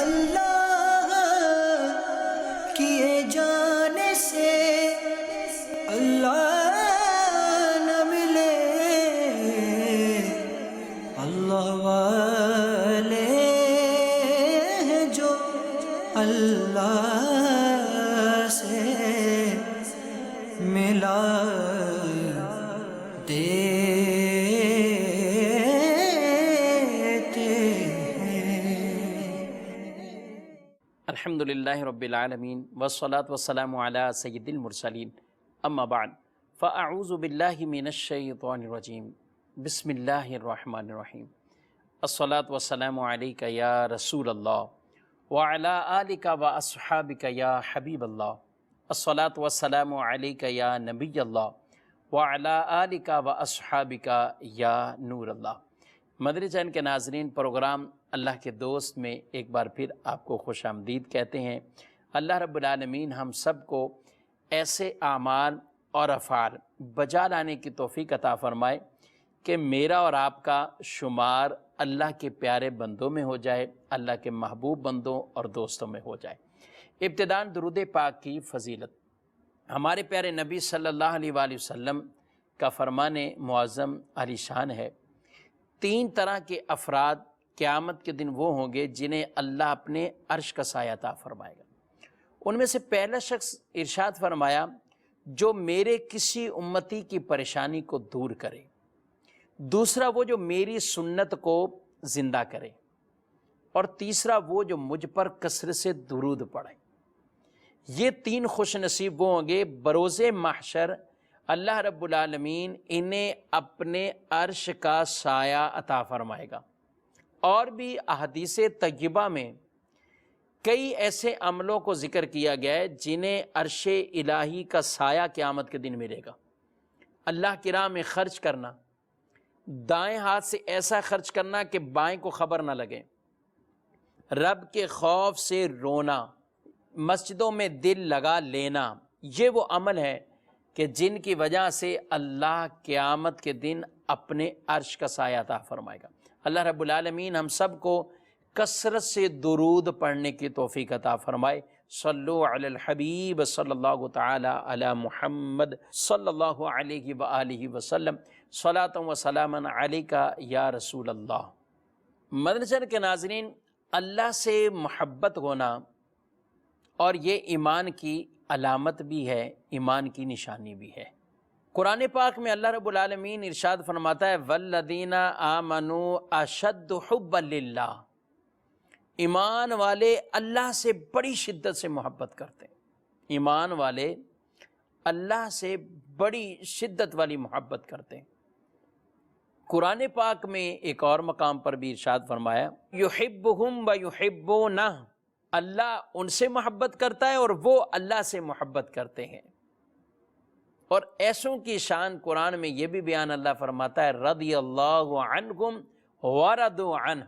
اللہ کیے جانے سے اللہ نہ ملے، اللہ والے ہیں جو اللہ سے ملا الحمدللہ رب العالمین والصلاة والسلام علی سید المرسلین، اما بعد فاعوذ باللہ من الشیطان الرجیم، بسم اللہ الرحمن الرحیم۔ الصلاة والسلام علیک یا رسول اللہ وعلی آلک واصحابک یا حبیب اللہ، الصلاة والسلام علیک یا نبی اللہ وعلی آلک واصحابک یا نور اللہ۔ مدنی چینل کے ناظرین، پروگرام اللہ کے دوست میں ایک بار پھر آپ کو خوش آمدید کہتے ہیں۔ اللہ رب العالمین ہم سب کو ایسے اعمال اور افعال بجا لانے کی توفیق عطا فرمائے کہ میرا اور آپ کا شمار اللہ کے پیارے بندوں میں ہو جائے، اللہ کے محبوب بندوں اور دوستوں میں ہو جائے۔ ابتداءً درود پاک کی فضیلت، ہمارے پیارے نبی صلی اللہ علیہ وآلہ وسلم کا فرمان معظم عالی شان ہے، 3 طرح کے افراد قیامت کے دن وہ ہوں گے جنہیں اللہ اپنے عرش کا سایہ عطا فرمائے گا۔ ان میں سے پہلا شخص ارشاد فرمایا جو میرے کسی امتی کی پریشانی کو دور کرے، دوسرا وہ جو میری سنت کو زندہ کرے، اور تیسرا وہ جو مجھ پر کثرت سے درود پڑھے۔ یہ 3 خوش نصیب وہ ہوں گے بروز محشر اللہ رب العالمین انہیں اپنے عرش کا سایہ عطا فرمائے گا۔ اور بھی احادیث طیبہ میں کئی ایسے عملوں کو ذکر کیا گیا ہے جنہیں عرش الہی کا سایہ قیامت کے دن ملے گا۔ اللہ کی راہ میں خرچ کرنا، دائیں ہاتھ سے ایسا خرچ کرنا کہ بائیں کو خبر نہ لگے، رب کے خوف سے رونا، مسجدوں میں دل لگا لینا، یہ وہ عمل ہے کہ جن کی وجہ سے اللہ قیامت کے دن اپنے عرش کا سایہ عطا فرمائے گا۔ اللہ رب العالمین ہم سب کو کثرت سے درود پڑھنے کی توفیق عطا فرمائے۔ صلو علی الحبیب صلی اللہ تعالی علی محمد صلی اللہ علیہ وآلہ وسلم، صلاۃ و سلام علیک یا رسول اللہ۔ مدنی چینل کے ناظرین، اللہ سے محبت ہونا اور یہ ایمان کی علامت بھی ہے، ایمان کی نشانی بھی ہے۔ قرآن پاک میں اللہ رب العالمین ارشاد فرماتا ہے والذین آمنوا اشد حبا للہ، ایمان والے اللہ سے بڑی شدت سے محبت کرتے ہیں۔ ایمان والے اللہ سے بڑی شدت والی محبت کرتے ہیں۔ قرآن پاک میں ایک اور مقام پر بھی ارشاد فرمایا یحبہم ویحبونہ، اللہ ان سے محبت کرتا ہے اور وہ اللہ سے محبت کرتے ہیں۔ اور ایسوں کی شان قرآن میں یہ بھی بیان اللہ فرماتا ہے رضی اللہ عنہم ورضوا عنہ،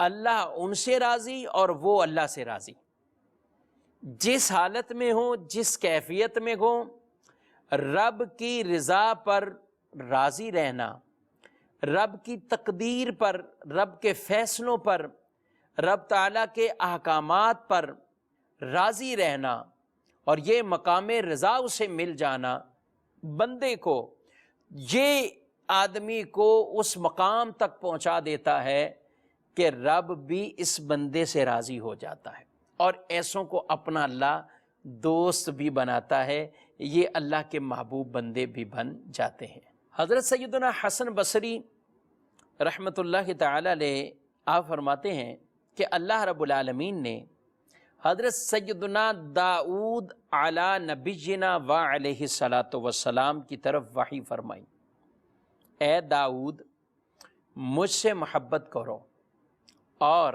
اللہ ان سے راضی اور وہ اللہ سے راضی۔ جس حالت میں ہو، جس کیفیت میں ہو، رب کی رضا پر راضی رہنا، رب کی تقدیر پر، رب کے فیصلوں پر، رب تعالیٰ کے احکامات پر راضی رہنا، اور یہ مقام رضا اسے مل جانا بندے کو، یہ آدمی کو اس مقام تک پہنچا دیتا ہے کہ رب بھی اس بندے سے راضی ہو جاتا ہے، اور ایسوں کو اپنا اللہ دوست بھی بناتا ہے، یہ اللہ کے محبوب بندے بھی بن جاتے ہیں۔ حضرت سیدنا حسن بصری رحمۃ اللہ تعالی علیہ آپ فرماتے ہیں کہ اللہ رب العالمین نے حضرت سیدنا داؤد علی نبینا و علیہ الصلاۃ والسلام کی طرف وحی فرمائی، اے داؤد مجھ سے محبت کرو اور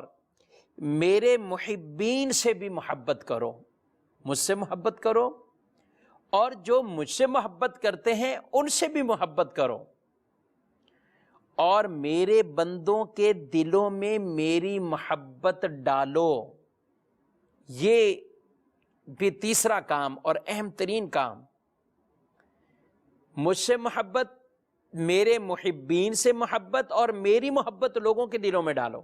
میرے محبین سے بھی محبت کرو، مجھ سے محبت کرو اور جو مجھ سے محبت کرتے ہیں ان سے بھی محبت کرو، اور میرے بندوں کے دلوں میں میری محبت ڈالو۔ یہ بھی تیسرا کام اور اہم ترین کام، مجھ سے محبت، میرے محبین سے محبت، اور میری محبت لوگوں کے دلوں میں ڈالو۔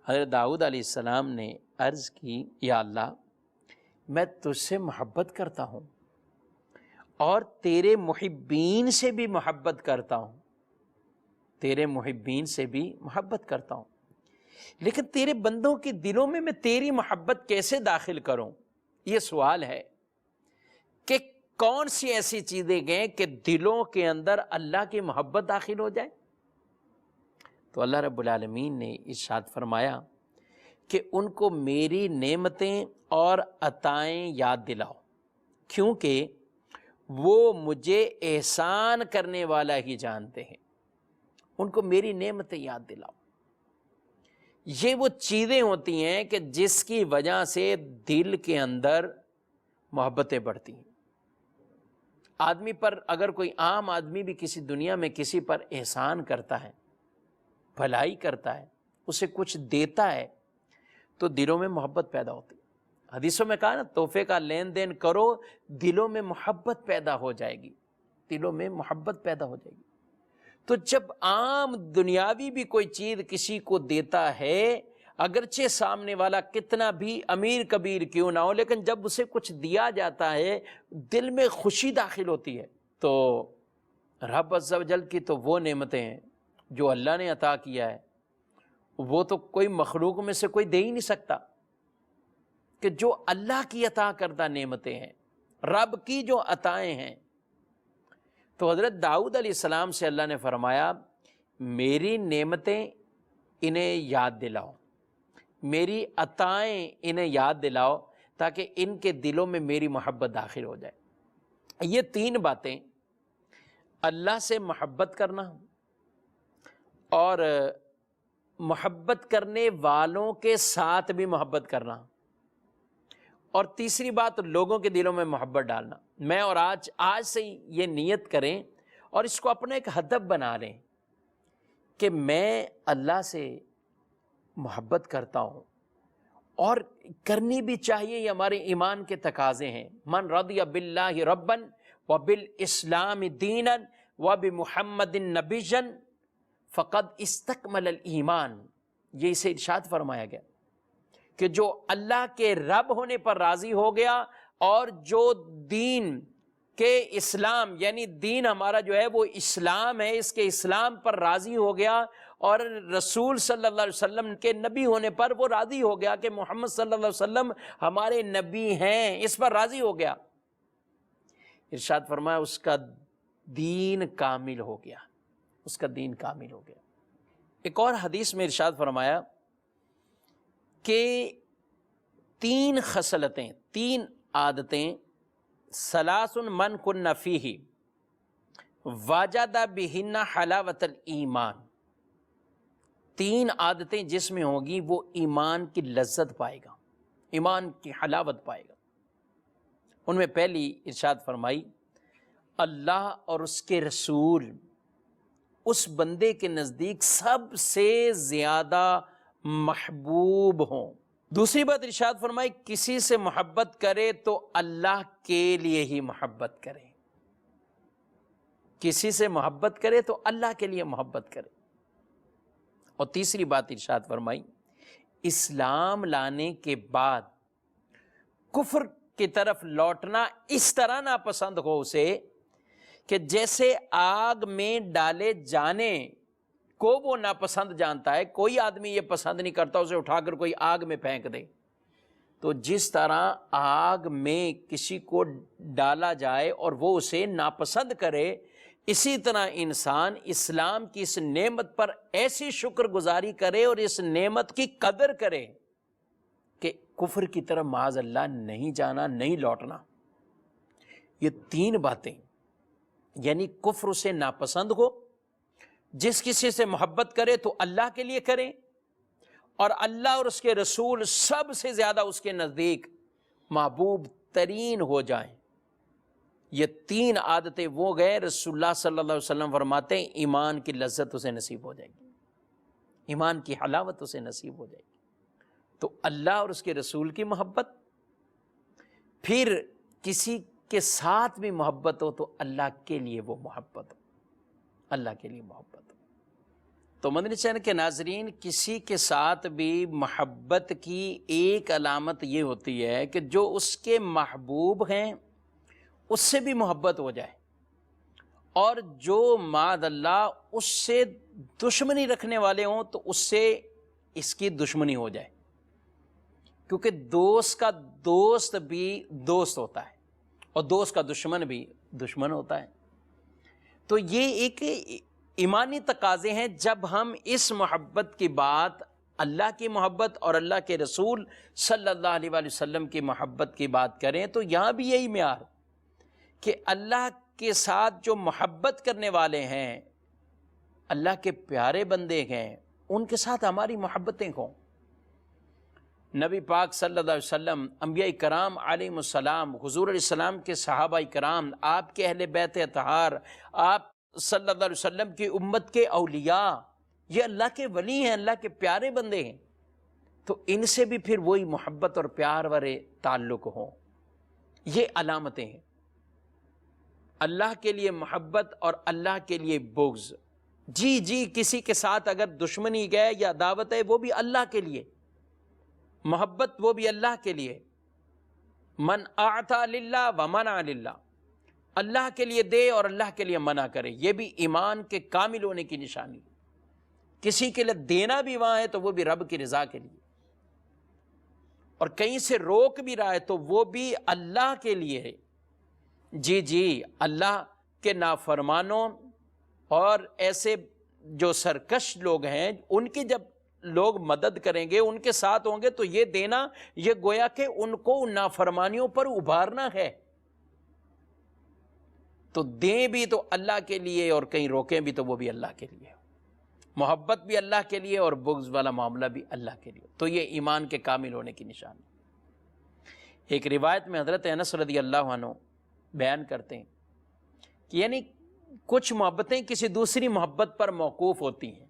حضرت داؤد علیہ السلام نے عرض کی یا اللہ میں تجھ سے محبت کرتا ہوں اور تیرے محبین سے بھی محبت کرتا ہوں، تیرے محبین سے بھی محبت کرتا ہوں، لیکن تیرے بندوں کے دلوں میں تیری محبت کیسے داخل کروں؟ یہ سوال ہے کہ کون سی ایسی چیزیں گئیں کہ دلوں کے اندر اللہ کی محبت داخل ہو جائے؟ تو اللہ رب العالمین نے ارشاد فرمایا کہ ان کو میری نعمتیں اور عطائیں یاد دلاؤ، کیونکہ وہ مجھے احسان کرنے والا ہی جانتے ہیں۔ ان کو میری نعمتیں یاد دلاؤ۔ یہ وہ چیزیں ہوتی ہیں کہ جس کی وجہ سے دل کے اندر محبتیں بڑھتی ہیں۔ آدمی پر اگر کوئی عام آدمی بھی کسی دنیا میں کسی پر احسان کرتا ہے، بھلائی کرتا ہے، اسے کچھ دیتا ہے، تو دلوں میں محبت پیدا ہوتی ہے۔ حدیثوں میں کہا نا تحفے کا لین دین کرو، دلوں میں محبت پیدا ہو جائے گی، دلوں میں محبت پیدا ہو جائے گی۔ تو جب عام دنیاوی بھی کوئی چیز کسی کو دیتا ہے، اگرچہ سامنے والا کتنا بھی امیر کبیر کیوں نہ ہو، لیکن جب اسے کچھ دیا جاتا ہے دل میں خوشی داخل ہوتی ہے۔ تو رب عز و جل کی تو وہ نعمتیں ہیں جو اللہ نے عطا کیا ہے، وہ تو کوئی مخلوق میں سے کوئی دے ہی نہیں سکتا، کہ جو اللہ کی عطا کردہ نعمتیں ہیں، رب کی جو عطائیں ہیں۔ تو حضرت داؤد علیہ السلام سے اللہ نے فرمایا میری نعمتیں انہیں یاد دلاؤ، میری عطائیں انہیں یاد دلاؤ، تاکہ ان کے دلوں میں میری محبت داخل ہو جائے۔ یہ تین باتیں، اللہ سے محبت کرنا اور محبت کرنے والوں کے ساتھ بھی محبت کرنا، اور تیسری بات لوگوں کے دلوں میں محبت ڈالنا۔ میں اور آج سے یہ نیت کریں اور اس کو اپنا ایک ہدف بنا لیں کہ میں اللہ سے محبت کرتا ہوں، اور کرنی بھی چاہیے، یہ ہمارے ایمان کے تقاضے ہیں۔ من رضی باللہ ربا وبالاسلام دینا وبمحمد نبیا فقد استکمل الایمان، یہ اسے ارشاد فرمایا گیا کہ جو اللہ کے رب ہونے پر راضی ہو گیا اور جو دین کے اسلام، یعنی دین ہمارا جو ہے وہ اسلام ہے، اس کے اسلام پر راضی ہو گیا، اور رسول صلی اللہ علیہ وسلم کے نبی ہونے پر وہ راضی ہو گیا کہ محمد صلی اللہ علیہ وسلم ہمارے نبی ہیں، اس پر راضی ہو گیا، ارشاد فرمایا اس کا دین کامل ہو گیا، اس کا دین کامل ہو گیا۔ ایک اور حدیث میں ارشاد فرمایا کہ تین خصلتیں، تین عادتیں، ثلاث من کن فیہ وجد بہن حلاوت الایمان، تین عادتیں جس میں ہوگی وہ ایمان کی لذت پائے گا، ایمان کی حلاوت پائے گا۔ ان میں پہلی ارشاد فرمائی اللہ اور اس کے رسول اس بندے کے نزدیک سب سے زیادہ محبوب ہوں۔ دوسری بات ارشاد فرمائی کسی سے محبت کرے تو اللہ کے لیے ہی محبت کرے، کسی سے محبت کرے تو اللہ کے لیے محبت کرے۔ اور تیسری بات ارشاد فرمائی اسلام لانے کے بعد کفر کی طرف لوٹنا اس طرح ناپسند ہو اسے کہ جیسے آگ میں ڈالے جانے کو وہ ناپسند جانتا ہے۔ کوئی آدمی یہ پسند نہیں کرتا اسے اٹھا کر کوئی آگ میں پھینک دے، تو جس طرح آگ میں کسی کو ڈالا جائے اور وہ اسے ناپسند کرے، اسی طرح انسان اسلام کی اس نعمت پر ایسی شکر گزاری کرے اور اس نعمت کی قدر کرے کہ کفر کی طرف معاذ اللہ نہیں جانا، نہیں لوٹنا۔ یہ تین باتیں، یعنی کفر اسے ناپسند ہو، جس کسی سے محبت کرے تو اللہ کے لیے کرے، اور اللہ اور اس کے رسول سب سے زیادہ اس کے نزدیک محبوب ترین ہو جائیں۔ یہ تین عادتیں وہ گئے، رسول اللہ صلی اللہ علیہ وسلم فرماتے ہیں ایمان کی لذت اسے نصیب ہو جائے گی، ایمان کی حلاوت اسے نصیب ہو جائے گی۔ تو اللہ اور اس کے رسول کی محبت، پھر کسی کے ساتھ بھی محبت ہو تو اللہ کے لیے وہ محبت ہو، اللہ کے لیے محبت ہو۔ تو مدنی چینل کے ناظرین، کسی کے ساتھ بھی محبت کی ایک علامت یہ ہوتی ہے کہ جو اس کے محبوب ہیں اس سے بھی محبت ہو جائے، اور جو معاذ اللہ اس سے دشمنی رکھنے والے ہوں تو اس سے اس کی دشمنی ہو جائے، کیونکہ دوست کا دوست بھی دوست ہوتا ہے اور دوست کا دشمن بھی دشمن ہوتا ہے۔ تو یہ ایک ایمانی تقاضے ہیں۔ جب ہم اس محبت کی بات، اللہ کی محبت اور اللہ کے رسول صلی اللہ علیہ وآلہ وسلم کی محبت کی بات کریں تو یہاں بھی یہی معیار کہ اللہ کے ساتھ جو محبت کرنے والے ہیں، اللہ کے پیارے بندے ہیں، ان کے ساتھ ہماری محبتیں ہوں۔ نبی پاک صلی اللہ علیہ وسلم، انبیاء کرام علیہم السلام، حضور علیہ السلام کے صحابہ کرام، آپ کے اہل بیت اطہار، آپ صلی اللہ علیہ وسلم کی امت کے اولیاء، یہ اللہ کے ولی ہیں، اللہ کے پیارے بندے ہیں، تو ان سے بھی پھر وہی محبت اور پیار والے تعلق ہوں۔ یہ علامتیں ہیں، اللہ کے لیے محبت اور اللہ کے لیے بغض۔ جی کسی کے ساتھ اگر دشمنی ہے یا عداوت ہے، وہ بھی اللہ کے لیے، محبت وہ بھی اللہ کے لیے۔ من اعطى للہ ومنع للہ، اللہ کے لیے دے اور اللہ کے لیے منع کرے، یہ بھی ایمان کے کامل ہونے کی نشانی۔ کسی کے لیے دینا بھی وہاں ہے تو وہ بھی رب کی رضا کے لیے، اور کہیں سے روک بھی رہا ہے تو وہ بھی اللہ کے لیے ہے۔ جی اللہ کے نافرمانوں اور ایسے جو سرکش لوگ ہیں، ان کی جب لوگ مدد کریں گے، ان کے ساتھ ہوں گے، تو یہ دینا، یہ گویا کہ ان کو ان نافرمانیوں پر ابھارنا ہے۔ تو دیں بھی تو اللہ کے لیے اور کہیں روکیں بھی تو وہ بھی اللہ کے لیے، محبت بھی اللہ کے لیے اور بغض والا معاملہ بھی اللہ کے لیے۔ تو یہ ایمان کے کامل ہونے کی نشانی۔ ایک روایت میں حضرت انس رضی اللہ عنہ بیان کرتے ہیں کہ یعنی کچھ محبتیں کسی دوسری محبت پر موقوف ہوتی ہیں،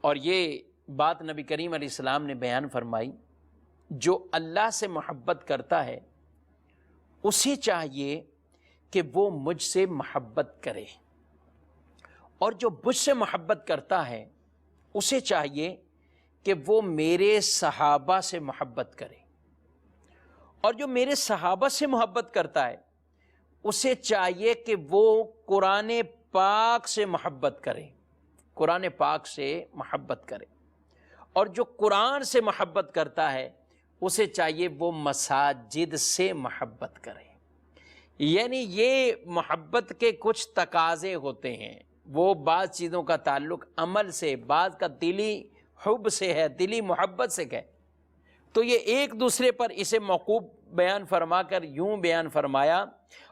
اور یہ بات نبی کریم علیہ السلام نے بیان فرمائی، جو اللہ سے محبت کرتا ہے اسے چاہیے کہ وہ مجھ سے محبت کرے، اور جو مجھ سے محبت کرتا ہے اسے چاہیے کہ وہ میرے صحابہ سے محبت کرے، اور جو میرے صحابہ سے محبت کرتا ہے اسے چاہیے کہ وہ قرآن پاک سے محبت کرے، قرآن پاک سے محبت کرے، اور جو قرآن سے محبت کرتا ہے اسے چاہیے وہ مساجد سے محبت کرے۔ یعنی یہ محبت کے کچھ تقاضے ہوتے ہیں، وہ بعض چیزوں کا تعلق عمل سے، بعض کا دلی حب سے ہے، دلی محبت سے ہے۔ تو یہ ایک دوسرے پر اسے موقوف بیان فرما کر یوں بیان فرمایا،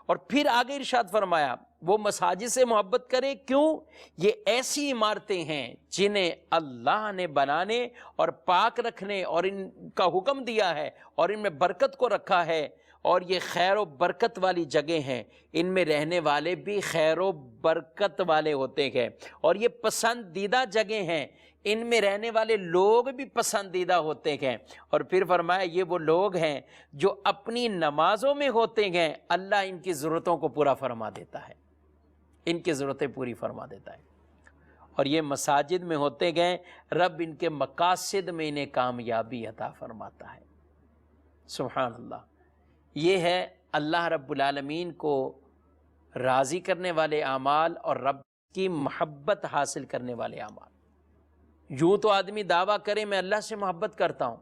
اور پھر آگے ارشاد فرمایا وہ مساجد سے محبت کرے۔ کیوں؟ یہ ایسی عمارتیں ہیں جنہیں اللہ نے بنانے اور پاک رکھنے اور ان کا حکم دیا ہے، اور ان میں برکت کو رکھا ہے، اور یہ خیر و برکت والی جگہ ہیں، ان میں رہنے والے بھی خیر و برکت والے ہوتے ہیں، اور یہ پسندیدہ جگہ ہیں، ان میں رہنے والے لوگ بھی پسندیدہ ہوتے ہیں۔ اور پھر فرمایا یہ وہ لوگ ہیں جو اپنی نمازوں میں ہوتے ہیں، اللہ ان کی ضرورتوں کو پورا فرما دیتا ہے، ان کی ضرورتیں پوری فرما دیتا ہے، اور یہ مساجد میں ہوتے گئے، رب ان کے مقاصد میں انہیں کامیابی عطا فرماتا ہے۔ سبحان اللہ۔ یہ ہے اللہ رب العالمین کو راضی کرنے والے اعمال اور رب کی محبت حاصل کرنے والے اعمال۔ یوں تو آدمی دعویٰ کرے میں اللہ سے محبت کرتا ہوں،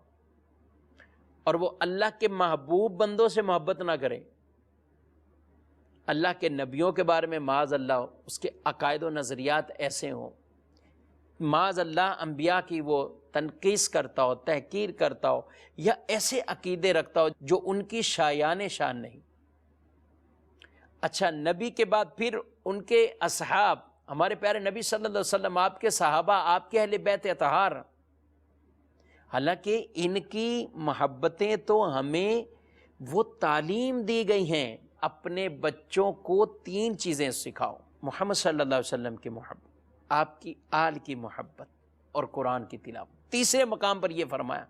اور وہ اللہ کے محبوب بندوں سے محبت نہ کرے، اللہ کے نبیوں کے بارے میں معاذ اللہ اس کے عقائد و نظریات ایسے ہوں، معاذ اللہ انبیاء کی وہ تنقیص کرتا ہو، تحقیر کرتا ہو، یا ایسے عقیدے رکھتا ہو جو ان کی شایان شان نہیں۔ اچھا، نبی کے بعد پھر ان کے اصحاب، ہمارے پیارے نبی صلی اللہ علیہ وسلم، آپ کے صحابہ، آپ کے اہل بیت اطہار، حالانکہ ان کی محبتیں تو ہمیں وہ تعلیم دی گئی ہیں، اپنے بچوں کو 3 چیزیں سکھاؤ: محمد صلی اللہ علیہ وسلم کی محبت، آپ کی آل کی محبت، اور قرآن کی تلاوت۔ تیسرے مقام پر یہ فرمایا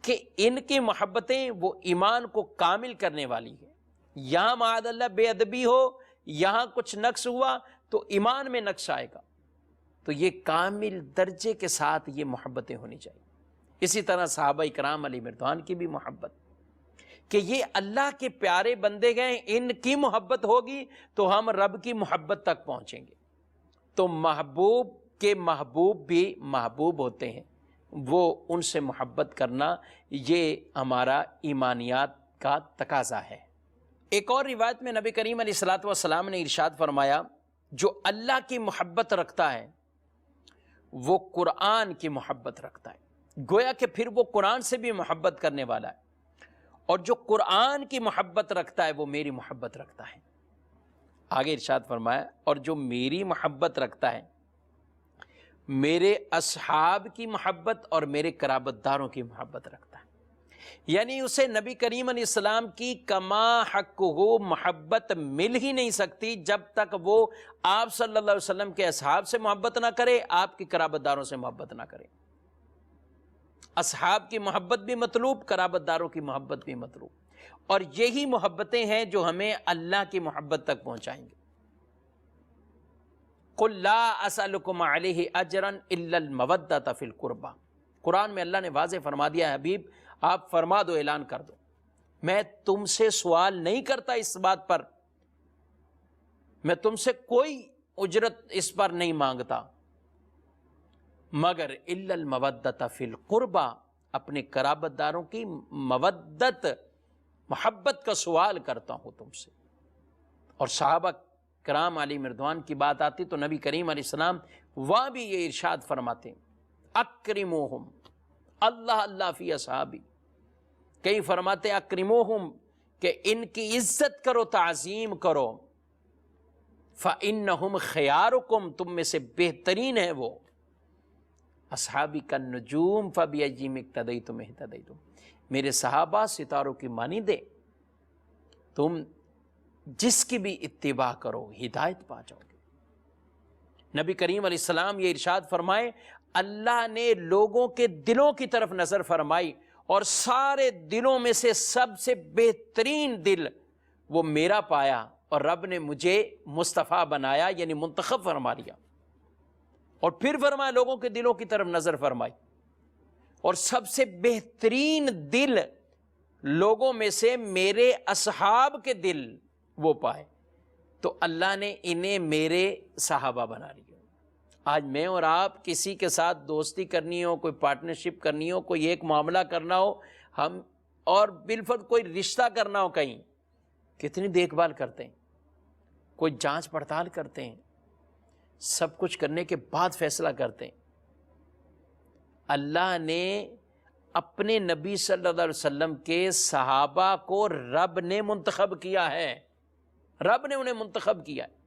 کہ ان کی محبتیں وہ ایمان کو کامل کرنے والی ہے۔ یہاں معاذ اللہ بے ادبی ہو، یہاں کچھ نقص ہوا تو ایمان میں نقص آئے گا۔ تو یہ کامل درجے کے ساتھ یہ محبتیں ہونی چاہیے۔ اسی طرح صحابہ کرام علیہ رضوان کی بھی محبت، کہ یہ اللہ کے پیارے بندے گئے، ان کی محبت ہوگی تو ہم رب کی محبت تک پہنچیں گے۔ تو محبوب کے محبوب بھی محبوب ہوتے ہیں، وہ ان سے محبت کرنا یہ ہمارا ایمانیات کا تقاضا ہے۔ ایک اور روایت میں نبی کریم علیہ الصلوۃ والسلام نے ارشاد فرمایا، جو اللہ کی محبت رکھتا ہے وہ قرآن کی محبت رکھتا ہے۔ گویا کہ پھر وہ قرآن سے بھی محبت کرنے والا ہے، اور جو قرآن کی محبت رکھتا ہے وہ میری محبت رکھتا ہے۔ آگے ارشاد فرمایا، اور جو میری محبت رکھتا ہے میرے اصحاب کی محبت اور میرے قرابت داروں کی محبت رکھتا ہے۔ یعنی اسے نبی کریم علیہ السلام کی کما حق ہو محبت مل ہی نہیں سکتی جب تک وہ آپ صلی اللہ علیہ وسلم کے اصحاب سے محبت نہ کرے، آپ کی قرابت داروں سے محبت نہ کرے۔ اصحاب کی محبت بھی مطلوب، قرابت داروں کی محبت بھی مطلوب، اور یہی محبتیں ہیں جو ہمیں اللہ کی محبت تک پہنچائیں گے۔ قُلْ لَا أَسْأَلُكُمْ عَلَيْهِ أَجْرًا إِلَّا الْمَوَدَّةَ فِي الْقُرْبَى۔ قرآن میں اللہ نے واضح فرما دیا ہے، حبیب آپ فرما دو، اعلان کر دو، میں تم سے سوال نہیں کرتا اس بات پر، میں تم سے کوئی اجرت اس پر نہیں مانگتا، مگر الا المودۃ فی القربى، اپنے قرابت داروں کی مودت محبت کا سوال کرتا ہوں تم سے۔ اور صحابہ کرام علیہ رضوان کی بات آتی تو نبی کریم علیہ السلام وہاں بھی یہ ارشاد فرماتے ہیں، اکرموہم اللہ اللہ فی اصحابی، کئی فرماتے اکرموہم کہ ان کی عزت کرو، تعظیم کرو، فإنہم خیارکم، تم میں سے بہترین ہے وہ، اصحابی کا نجوم فبأیہم اقتدیتم اہتدیتم، میرے صحابہ ستاروں کی مانندے، تم جس کی بھی اتباع کرو ہدایت پا جاؤ گے۔ نبی کریم علیہ السلام یہ ارشاد فرمائے، اللہ نے لوگوں کے دلوں کی طرف نظر فرمائی اور سارے دلوں میں سے سب سے بہترین دل وہ میرا پایا، اور رب نے مجھے مصطفیٰ بنایا، یعنی منتخب فرما لیا، اور پھر فرمایا لوگوں کے دلوں کی طرف نظر فرمائی، اور سب سے بہترین دل لوگوں میں سے میرے اصحاب کے دل وہ پائے، تو اللہ نے انہیں میرے صحابہ بنا لیا۔ آج میں اور آپ کسی کے ساتھ دوستی کرنی ہو، کوئی پارٹنرشپ کرنی ہو، کوئی ایک معاملہ کرنا ہو، ہم اور بالفرض کوئی رشتہ کرنا ہو، کہیں کتنی دیکھ بھال کرتے ہیں، کوئی جانچ پڑتال کرتے ہیں، سب کچھ کرنے کے بعد فیصلہ کرتے ہیں۔ اللہ نے اپنے نبی صلی اللہ علیہ وسلم کے صحابہ کو رب نے منتخب کیا ہے، رب نے انہیں منتخب کیا ہے،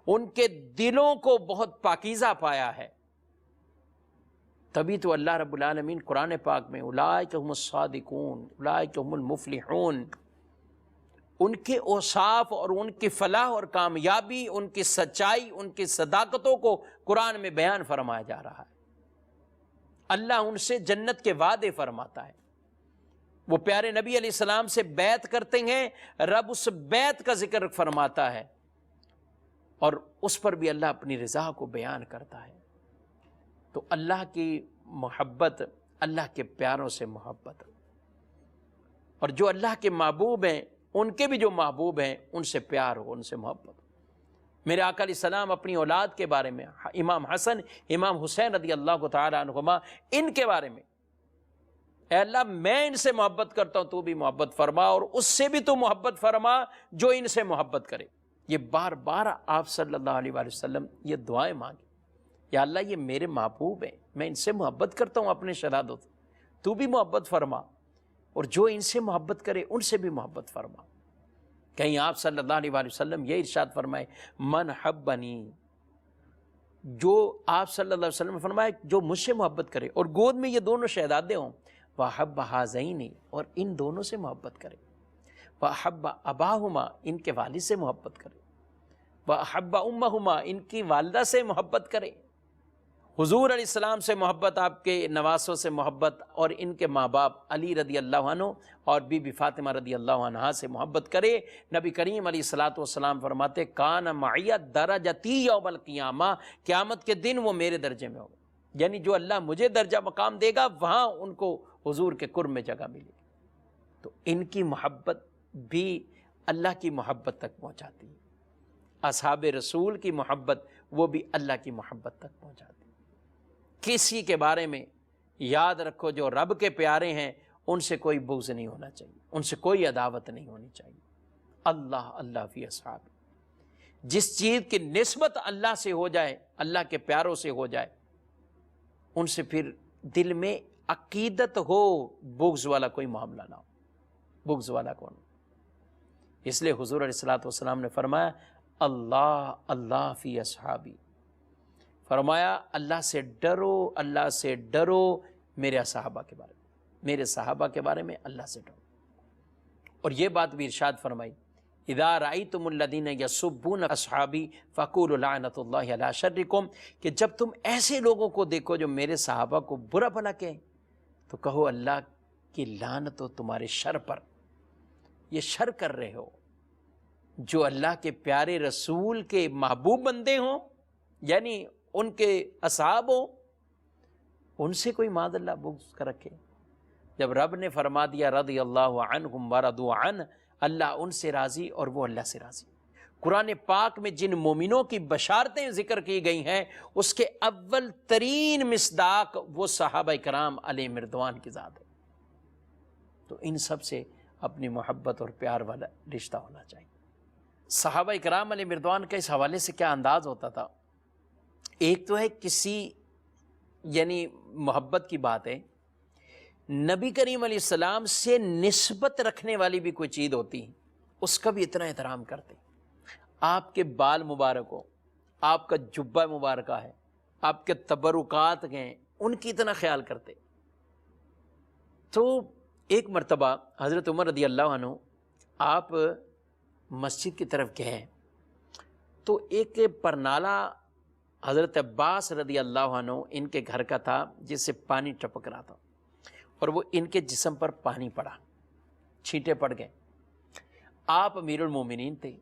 ان کے دلوں کو بہت پاکیزہ پایا ہے۔ تبھی تو اللہ رب العالمین قرآن پاک میں اولئک هم الصادقون اولئک هم المفلحون، ان کے اوصاف اور ان کی فلاح اور کامیابی، ان کی سچائی، ان کی صداقتوں کو قرآن میں بیان فرمایا جا رہا ہے۔ اللہ ان سے جنت کے وعدے فرماتا ہے، وہ پیارے نبی علیہ السلام سے بیعت کرتے ہیں، رب اس بیعت کا ذکر فرماتا ہے، اور اس پر بھی اللہ اپنی رضا کو بیان کرتا ہے۔ تو اللہ کی محبت، اللہ کے پیاروں سے محبت، اور جو اللہ کے محبوب ہیں ان کے بھی جو محبوب ہیں ان سے پیار ہو، ان سے محبت۔ میرے آقا علیہ السلام اپنی اولاد کے بارے میں، امام حسن امام حسین رضی اللہ تعالی عنہما، ان کے بارے میں، اے اللہ میں ان سے محبت کرتا ہوں، تو بھی محبت فرما، اور اس سے بھی تو محبت فرما جو ان سے محبت کرے۔ یہ بار بار آپ صلی اللہ علیہ وآلہ وسلم یہ دعائیں مانگی، یا اللہ یہ میرے محبوب ہیں، میں ان سے محبت کرتا ہوں اپنے شہادت، تو بھی محبت فرما، اور جو ان سے محبت کرے ان سے بھی محبت فرما۔ کہیں آپ صلی اللہ علیہ وآلہ وسلم یہ ارشاد فرمائے، من حبنی، جو آپ صلی اللہ علیہ وسلم نے فرمایا جو مجھ سے محبت کرے اور گود میں یہ دونوں شہزادے ہوں، وحب ہذین، اور ان دونوں سے محبت کرے، وحب اباہما، ان کے والد سے محبت کرے، وحب امہما، ان کی والدہ سے محبت کرے، حضور علیہ السلام سے محبت، آپ کے نواسوں سے محبت، اور ان کے ماں باپ علی رضی اللہ عنہ اور بی بی فاطمہ رضی اللہ عنہا سے محبت کرے۔ نبی کریم علیہ الصلاۃ والسلام فرماتے کان معی درجتی یوم القیامہ، قیامت کے دن وہ میرے درجے میں ہوگا، یعنی جو اللہ مجھے درجہ مقام دے گا وہاں ان کو حضور کے قرب میں جگہ ملے گی۔ تو ان کی محبت بھی اللہ کی محبت تک پہنچاتی ہے، اصحاب رسول کی محبت وہ بھی اللہ کی محبت تک پہنچاتی ہے۔ کسی کے بارے میں یاد رکھو جو رب کے پیارے ہیں ان سے کوئی بغض نہیں ہونا چاہیے، ان سے کوئی عداوت نہیں ہونی چاہیے۔ اللہ اللہ فی اصحاب، جس چیز کی نسبت اللہ سے ہو جائے، اللہ کے پیاروں سے ہو جائے، ان سے پھر دل میں عقیدت ہو، بغض والا کوئی معاملہ نہ ہو، بغض والا کون۔ اس لیے حضور علیہ الصلوۃ والسلام نے فرمایا اللہ اللہ فی اصحابی، فرمایا اللہ سے ڈرو، اللہ سے ڈرو میرے صحابہ کے بارے میں، میرے صحابہ کے بارے میں اللہ سے ڈرو۔ اور یہ بات بھی ارشاد فرمائی اذا رأیتم الذین یسبون اصحابی فقولوا لعنۃ اللہ علی شرکم، کہ جب تم ایسے لوگوں کو دیکھو جو میرے صحابہ کو برا بھلا کہیں تو کہو اللہ کی لعنت ہو تمہارے شر پر، یہ شر کر رہے ہو۔ جو اللہ کے پیارے رسول کے محبوب بندے ہوں، یعنی ان کے اصحاب ہوں، ان سے کوئی معاذ اللہ بغض کر رکھے۔ جب رب نے فرما دیا رضی اللہ عنہم ورضوا عنہ، اللہ ان سے راضی اور وہ اللہ سے راضی۔ قرآن پاک میں جن مومنوں کی بشارتیں ذکر کی گئی ہیں اس کے اول ترین مصداق وہ صحابہ کرام علیہ مردوان کی ذات ہے۔ تو ان سب سے اپنی محبت اور پیار والا رشتہ ہونا چاہیے۔ صحابہ کرام علیہ مردوان کا اس حوالے سے کیا انداز ہوتا تھا؟ ایک تو ہے کسی یعنی محبت کی بات ہے، نبی کریم علیہ السلام سے نسبت رکھنے والی بھی کوئی چیز ہوتی اس کا بھی اتنا احترام کرتے۔ آپ کے بال مبارک ہو، آپ کا جبہ مبارکہ ہے، آپ کے تبرکات ہیں، ان کی اتنا خیال کرتے۔ تو ایک مرتبہ حضرت عمر رضی اللہ عنہ آپ مسجد کی طرف گئے تو ایک پرنالہ حضرت عباس رضی اللہ عنہ ان کے گھر کا تھا جس سے پانی ٹپک رہا تھا، اور وہ ان کے جسم پر پانی پڑا، چھینٹے پڑ گئے۔ آپ امیر المومنین تھے،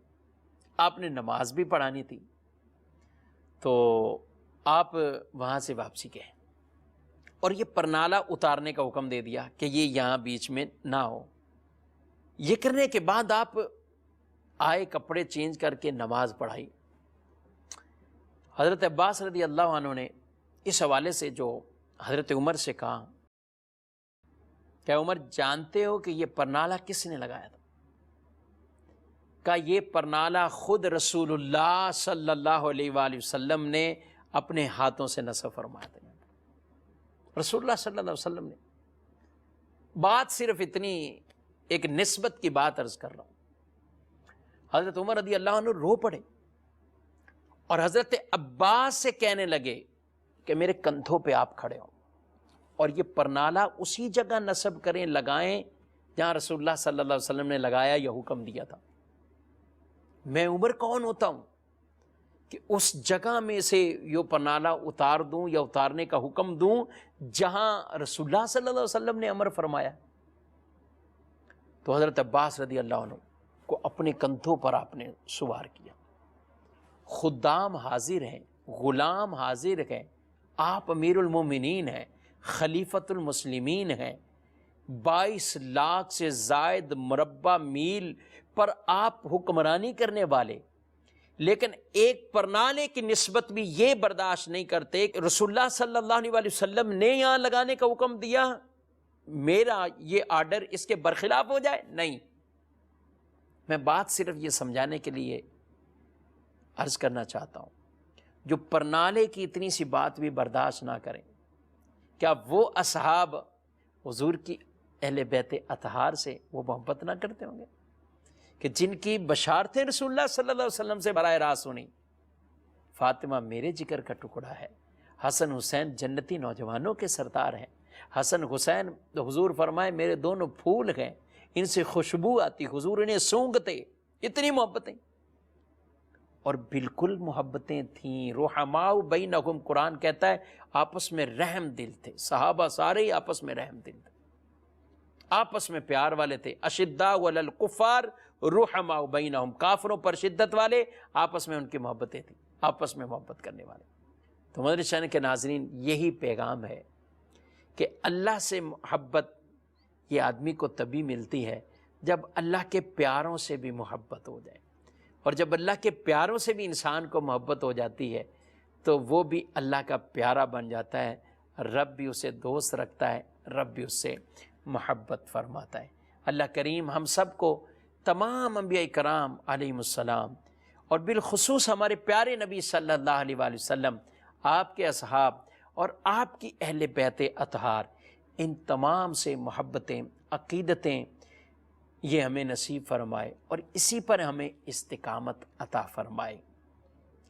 آپ نے نماز بھی پڑھانی تھی، تو آپ وہاں سے واپسی گئے اور یہ پرنالہ اتارنے کا حکم دے دیا کہ یہ یہاں بیچ میں نہ ہو۔ یہ کرنے کے بعد آپ آئے، کپڑے چینج کر کے نماز پڑھائی۔ حضرت عباس رضی اللہ عنہ نے اس حوالے سے جو حضرت عمر سے کہا کہ عمر جانتے ہو کہ یہ پرنالہ کس نے لگایا تھا؟ کہا یہ پرنالہ خود رسول اللہ صلی اللہ علیہ وآلہ وسلم نے اپنے ہاتھوں سے نصب فرمایا تھا۔ رسول اللہ صلی اللہ علیہ وسلم نے، بات صرف اتنی ایک نسبت کی بات عرض کر رہا ہوں۔ حضرت عمر رضی اللہ عنہ رو پڑے اور حضرت عباس سے کہنے لگے کہ میرے کندھوں پہ آپ کھڑے ہوں اور یہ پرنالہ اسی جگہ نصب کریں، لگائیں جہاں رسول اللہ صلی اللہ علیہ وسلم نے لگایا یا حکم دیا تھا۔ میں عمر کون ہوتا ہوں کہ اس جگہ میں سے یہ پرنالہ اتار دوں یا اتارنے کا حکم دوں جہاں رسول اللہ صلی اللہ علیہ وسلم نے امر فرمایا۔ تو حضرت عباس رضی اللہ عنہ کو اپنے کندھوں پر آپ نے سوار کیا۔ خدام حاضر ہیں، غلام حاضر ہیں، آپ امیر المومنین ہیں، خلیفۃ المسلمین ہیں، 22 لاکھ سے زائد مربع میل پر آپ حکمرانی کرنے والے، لیکن ایک پرنالے کی نسبت بھی یہ برداشت نہیں کرتے کہ رسول اللہ صلی اللہ علیہ وسلم نے یہاں لگانے کا حکم دیا، میرا یہ آرڈر اس کے برخلاف ہو جائے۔ نہیں، میں بات صرف یہ سمجھانے کے لیے عرض کرنا چاہتا ہوں، جو پرنالے کی اتنی سی بات بھی برداشت نہ کریں، کیا وہ اصحاب حضور کی اہل بیت اطہار سے وہ محبت نہ کرتے ہوں گے کہ جن کی بشارتیں رسول اللہ صلی اللہ علیہ وسلم سے براہ راست سنی؟ فاطمہ میرے جگر کا ٹکڑا ہے، حسن حسین جنتی نوجوانوں کے سردار ہیں، حسن حسین حضور فرمائے میرے دونوں پھول ہیں، ان سے خوشبو آتی، حضور انہیں سونگھتے، اتنی محبتیں۔ اور بالکل محبتیں تھیں. رحماء بینہم، قرآن کہتا ہے آپس میں رحم دل تھے. صحابہ سارے ہی آپس میں رحم دل تھے، آپس میں پیار والے تھے. اشداء علی الکفار رحماء بینہم، کافروں پر شدت والے، آپس میں ان کی محبتیں تھیں، آپس میں محبت کرنے والے. تو مدنی چینل کے ناظرین، یہی پیغام ہے کہ اللہ سے محبت یہ آدمی کو تبھی ملتی ہے جب اللہ کے پیاروں سے بھی محبت ہو جائے. اور جب اللہ کے پیاروں سے بھی انسان کو محبت ہو جاتی ہے تو وہ بھی اللہ کا پیارا بن جاتا ہے. رب بھی اسے دوست رکھتا ہے، رب بھی اس سے محبت فرماتا ہے. اللہ کریم ہم سب کو، تمام انبیاء کرام علیہم السلام، اور بالخصوص ہمارے پیارے نبی صلی اللہ علیہ وآلہ وسلم، آپ کے اصحاب اور آپ کی اہل بیت اطہار، ان تمام سے محبتیں، عقیدتیں یہ ہمیں نصیب فرمائے اور اسی پر ہمیں استقامت عطا فرمائے.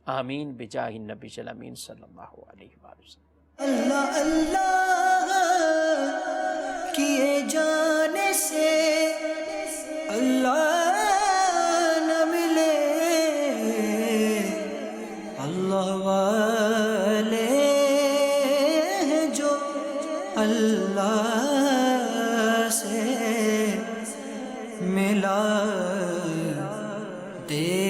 آمین بجاہ النبی الامین صلی اللہ علیہ وآلہ وسلم. اللہ اللہ کیے جانے سے اللہ نہ ملے، اللہ والے ہیں جو اللہ سے ملا دے